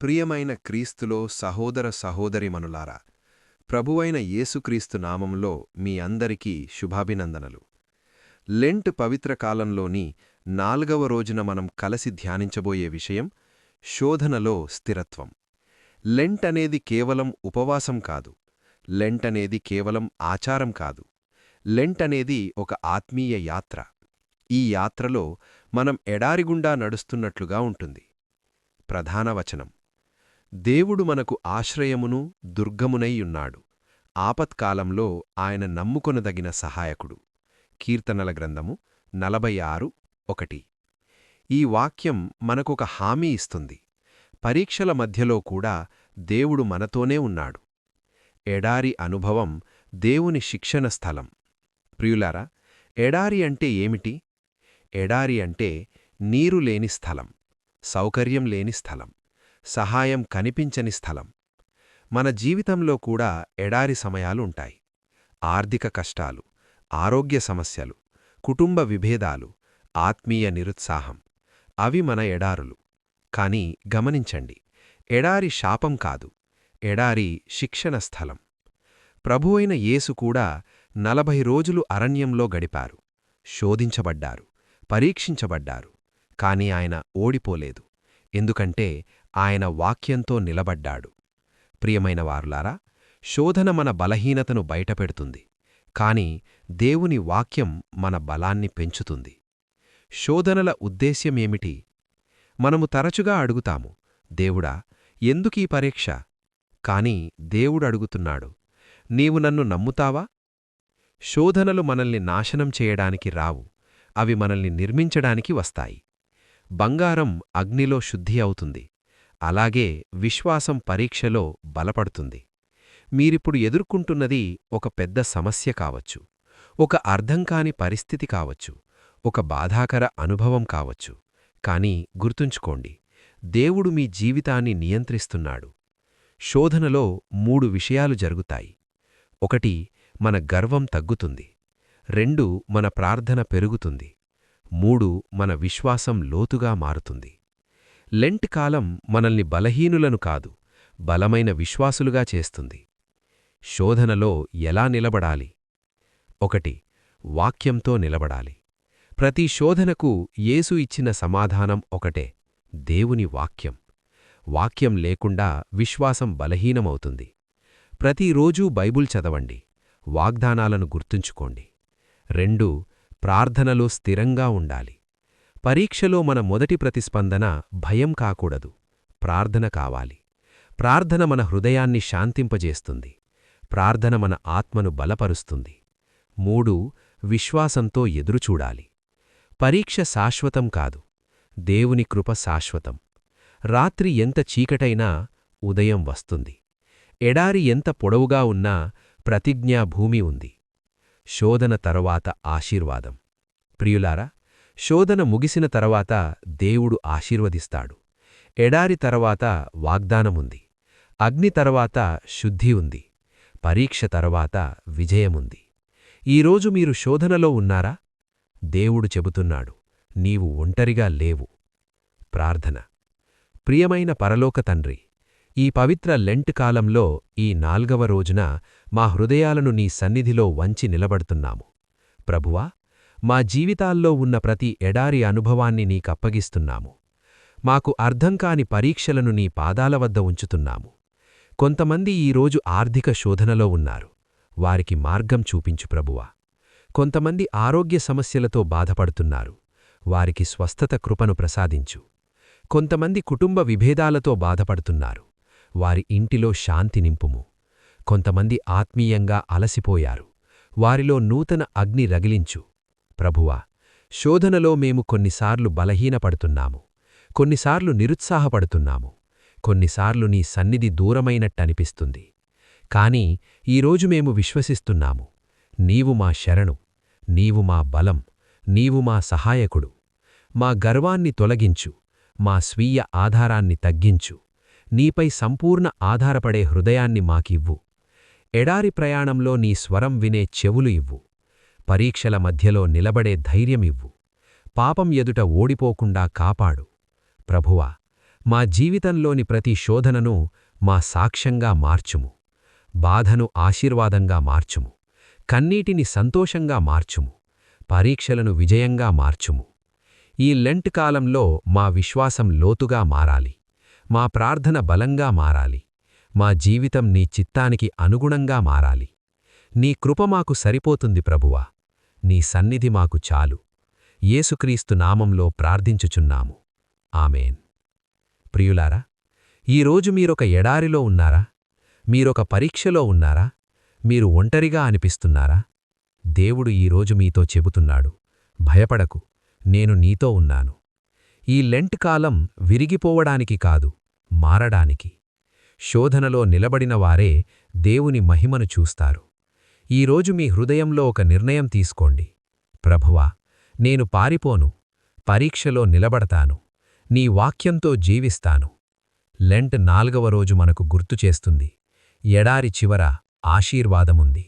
ప్రియమైన క్రీస్తులో సహోదర సహోదరిమనులారా, ప్రభువైన యేసుక్రీస్తు నామంలో మీ అందరికీ శుభాభినందనలు. లెంట్ పవిత్ర కాలంలోని 4వ రోజున మనం కలసి ధ్యానించబోయే విషయం శోధనలో స్థిరత్వం. లెంట్ అనేది కేవలం ఉపవాసం కాదు. లెంట్ అనేది కేవలం ఆచారం కాదు. లెంట్ అనేది ఒక ఆత్మీయ యాత్ర. ఈ యాత్రలో మనం ఎడారిగుండా నడుస్తున్నట్లుగా ఉంటుంది. ప్రధాన వచనం: దేవుడు మనకు ఆశ్రయమును దుర్గమునైయున్నాడు, ఆపత్కాలంలో ఆయన నమ్ముకొనదగిన సహాయకుడు. కీర్తనల గ్రంథము 46:1. ఈ వాక్యం మనకొక హామీ ఇస్తుంది. పరీక్షల మధ్యలో కూడా దేవుడు మనతోనే ఉన్నాడు. ఎడారి అనుభవం దేవుని శిక్షణ స్థలం. ప్రియులారా, ఎడారి అంటే ఏమిటి? ఎడారి అంటే నీరు లేని స్థలం, సౌకర్యం లేని స్థలం, సహాయం కనిపించని స్థలం. మన జీవితంలో కూడా ఎడారి సమయాలుంటాయి. ఆర్థిక కష్టాలు, ఆరోగ్య సమస్యలు, కుటుంబ విభేదాలు, ఆత్మీయ నిరుత్సాహం. అవి మన ఎడారులు. కాని గమనించండి, ఎడారి శాపం కాదు, ఎడారి శిక్షణ స్థలం. ప్రభువైన యేసు కూడా 40 రోజులు అరణ్యంలో గడిపారు. శోధించబడ్డారు, పరీక్షించబడ్డారు. కాని ఆయన ఓడిపోలేదు. ఎందుకంటే ఆయన వాక్యంతో నిలబడ్డాడు. ప్రియమైన వారులారా, శోధన మన బలహీనతను బయటపెడుతుంది. కాని దేవుని వాక్యం మన బలాన్ని పెంచుతుంది. శోధనల ఉద్దేశ్యమేమిటి? మనము తరచుగా అడుగుతాము, దేవుడా, ఎందుకీ పరీక్ష? కాని దేవుడడుగుతున్నాడు, నీవు నన్ను నమ్ముతావా? శోధనలు మనల్ని నాశనం చేయడానికి రావు, అవి మనల్ని నిర్మించడానికి వస్తాయి. బంగారం అగ్నిలో శుద్ధి అవుతుంది. అలాగే విశ్వాసం పరీక్షలో బలపడుతుంది. మీరిప్పుడు ఎదుర్కొంటున్నది ఒక పెద్ద సమస్య కావచ్చు, ఒక అర్థంకాని పరిస్థితి కావచ్చు, ఒక బాధాకర అనుభవం కావచ్చు. కాని గుర్తుంచుకోండి, దేవుడు మీ జీవితాన్ని నియంత్రిస్తున్నాడు. శోధనలో 3 విషయాలు జరుగుతాయి. 1, మన గర్వం తగ్గుతుంది. 2, మన ప్రార్థన పెరుగుతుంది. 3, మన విశ్వాసం లోతుగా మారుతుంది. లెంట్ కాలం మనల్ని బలహీనులను కాదు, బలమైన విశ్వాసులుగా చేస్తుంది. శోధనలో ఎలా నిలబడాలి? 1, వాక్యంతో నిలబడాలి. ప్రతి శోధనకు యేసు ఇచ్చిన సమాధానం ఒకటే: దేవుని వాక్యం. వాక్యం లేకుండా విశ్వాసం బలహీనమవుతుంది. ప్రతిరోజూ బైబుల్ చదవండి, వాగ్దానాలను గుర్తుంచుకోండి. 2, ప్రార్థనలో స్థిరంగా ఉండాలి. పరీక్షలో మన మొదటి ప్రతిస్పందన భయం కాకూడదు, ప్రార్థన కావాలి. ప్రార్థన మన హృదయాన్ని శాంతింపజేస్తుంది. ప్రార్థన మన ఆత్మను బలపరుస్తుంది. 3, విశ్వాసంతో ఎదురుచూడాలి. పరీక్ష శాశ్వతం కాదు, దేవుని కృప శాశ్వతం. రాత్రి ఎంత చీకటైనా ఉదయం వస్తుంది. ఎడారి ఎంత పొడవుగా ఉన్నా ప్రతిజ్ఞా భూమి ఉంది. శోధన తరువాత ఆశీర్వాదం. ప్రియులారా, శోధన ముగిసిన తరువాత దేవుడు ఆశీర్వదిస్తాడు. ఎడారి తరువాత వాగ్దానముంది. అగ్ని తరువాత శుద్ధి ఉంది. పరీక్ష తరువాత విజయముంది. ఈరోజు మీరు శోధనలో ఉన్నారా? దేవుడు చెబుతున్నాడు, నీవు ఒంటరిగా లేవు. ప్రార్థన. ప్రియమైన పరలోక తండ్రి, ఈ పవిత్ర లెంట్ కాలంలో ఈ 4వ రోజున మా హృదయాలను నీ సన్నిధిలో వంచి నిలబడుతున్నాము. ప్రభువా, మా జీవితాల్లో ఉన్న ప్రతి ఎడారి అనుభవాన్ని నీకప్పగిస్తున్నాము. మాకు అర్థంకాని పరీక్షలను నీ పాదాల వద్ద ఉంచుతున్నాము. కొంతమంది ఈరోజు ఆర్థిక శోధనలో ఉన్నారు. వారికి మార్గం చూపించు ప్రభువా. కొంతమంది ఆరోగ్య సమస్యలతో బాధపడుతున్నారు. వారికి స్వస్థత కృపను ప్రసాదించు. కొంతమంది కుటుంబ విభేదాలతో బాధపడుతున్నారు. వారి ఇంటిలో శాంతి నింపుము. కొంతమంది ఆత్మీయంగా అలసిపోయారు. వారిలో నూతన అగ్ని రగిలించు. ప్రభువా, శోధనలో మేము కొన్నిసార్లు బలహీనపడుతున్నాము, కొన్నిసార్లు నిరుత్సాహపడుతున్నాము, కొన్నిసార్లు నీ సన్నిధి దూరమైనట్టనిపిస్తుంది. కాని ఈరోజు మేము విశ్వసిస్తున్నాము, నీవు మా శరణు, నీవు మా బలం, నీవు మా సహాయకుడు. మా గర్వాన్ని తొలగించు, మా స్వీయ ఆధారాన్ని తగ్గించు. నీపై సంపూర్ణ ఆధారపడే హృదయాన్ని మాకివ్వు. ఎడారి ప్రయాణంలో నీ స్వరం వినే చెవులు ఇవ్వు. పరీక్షల మధ్యలో నిలబడే ధైర్యమివ్వు. పాపం ఎదుట ఓడిపోకుండా కాపాడు. ప్రభువా, మా జీవితంలోని ప్రతి శోధనను మా సాక్ష్యంగా మార్చుము. బాధను ఆశీర్వాదంగా మార్చుము. కన్నీటిని సంతోషంగా మార్చుము. పరీక్షలను విజయంగా మార్చుము. ఈ లెంట్ కాలంలో మా విశ్వాసం లోతుగా మారాలి. మా ప్రార్థన బలంగా మారాలి. మా జీవితం నీ చిత్తానికి అనుగుణంగా మారాలి. నీ కృప మాకు సరిపోతుంది ప్రభువా. నీ సన్నిధి మాకు చాలు. యేసుక్రీస్తు నామంలో ప్రార్థించుచున్నాము. ఆమేన్. ప్రియులారా, ఈరోజు మీరొక ఎడారిలో ఉన్నారా? మీరొక పరీక్షలో ఉన్నారా? మీరు ఒంటరిగా అనిపిస్తున్నారా? దేవుడు ఈరోజు మీతో చెబుతున్నాడు, భయపడకు, నేను నీతో ఉన్నాను. ఈ లెంట్ కాలం విరిగిపోవడానికి కాదు, మారడానికి. శోధనలో నిలబడిన వారే దేవుని మహిమను చూస్తారు. ఈరోజు మీ హృదయంలో ఒక నిర్ణయం తీసుకోండి. ప్రభువా, నేను పారిపోను, పరీక్షలో నిలబడతాను, నీ వాక్యంతో జీవిస్తాను. లెంట్ 4వ రోజు మనకు గుర్తుచేస్తుంది, ఎడారి చివర ఆశీర్వాదముంది.